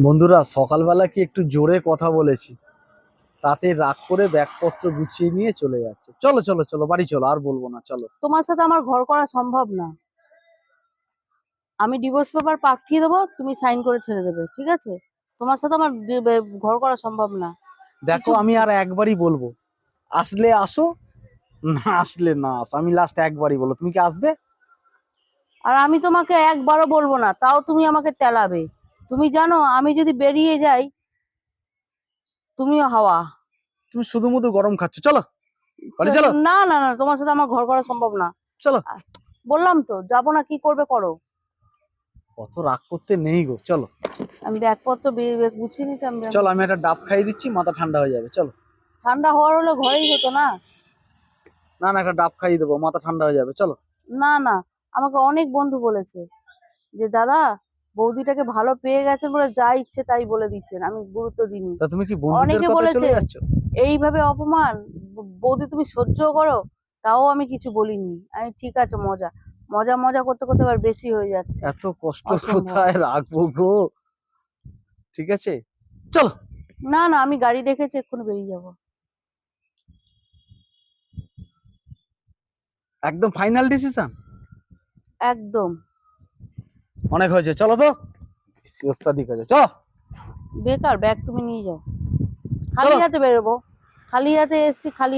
বন্ধুরা, সকালবেলা কি একটু জোরে কথা বলেছি, তাতে রাগ করে ব্যাগপত্র গুছিয়ে নিয়ে চলে যাচ্ছে। চলো চলো চলো, বাড়ি চলো, আর বলবো না, চলো। তোমার সাথে আমার ঘর করা সম্ভব না। আমি ডিভোর্স পেপার পাঠিয়ে দেবো, তুমি সাইন করে ছেড়ে দেবে, ঠিক আছে? তোমার সাথে আমার ঘর করা সম্ভব না। দেখো, কিছু আমি আর একবারই বলবো, আসলে আসো, না আসলে না আসো। আমি লাস্ট একবারই বলো, তুমি কি আসবে? আর আমি তোমাকে একবারও বলবো না, তাও তুমি আমাকে তেলাবে। তুমি জানো আমি যদি বেরিয়ে যাই, তুমিও হাওয়া। তুমি শুধু মুধু গরম খাচ্ছ, চলো বাড়ি চলো। না না না, তোমার সাথে আমার ঘর করা সম্ভব না। চলো। আহ, বললাম তো যাবো না, কি করবে করো। অত রাগ করতে নেই গো, চলো। আমি ব্যাগপত্র গুছিয়ে নিতে আমি চলো, আমি একটা ডাব খাইয়ে দিচ্ছি, মাথা ঠান্ডা হয়ে যাবে, চলো। ঠান্ডা হওয়ার হলে ঘরেই হতো না। না না, একটা ডাব খাইয়ে দেবো, মাথা ঠান্ডা হয়ে যাবে, চলো। না না, আমাকে অনেক বন্ধু বলেছে যে দাদা, বৌদিটাকে ভালো পেয়ে গেছেন বলে যা ইচ্ছে তাই বলে দিচ্ছেন, আমি গুরুত্ব দিইনি। তা তুমি কি বন্ধুদের অনেকে কথা চলে বলেছে যাচ্ছ? এইভাবে অপমান, বৌদি তুমি সহ্য করো, তাও আমি কিছু বলিনি। আমি ঠিক আছে, মজা মজা মজা করতে করতে এবার বেশি হয়ে যাচ্ছে। এত কষ্ট অসম্ভব। কোথায় রাখবো গো? ঠিক আছে, চলো। না না, আমি গাড়ি রেখেছি, এক্ষুনি বেরিয়ে যাব। একদম ফাইনাল ডিসিশন? একদম। অনেক হয়েছে, চলো তো। বেশি ওস্তাদি হয়েছে, চলো। বেকার ব্যাগ তুমি নিয়ে যাও, খালি চলো। হাতে বেরোবো। খালি হাতে এসছি, খালি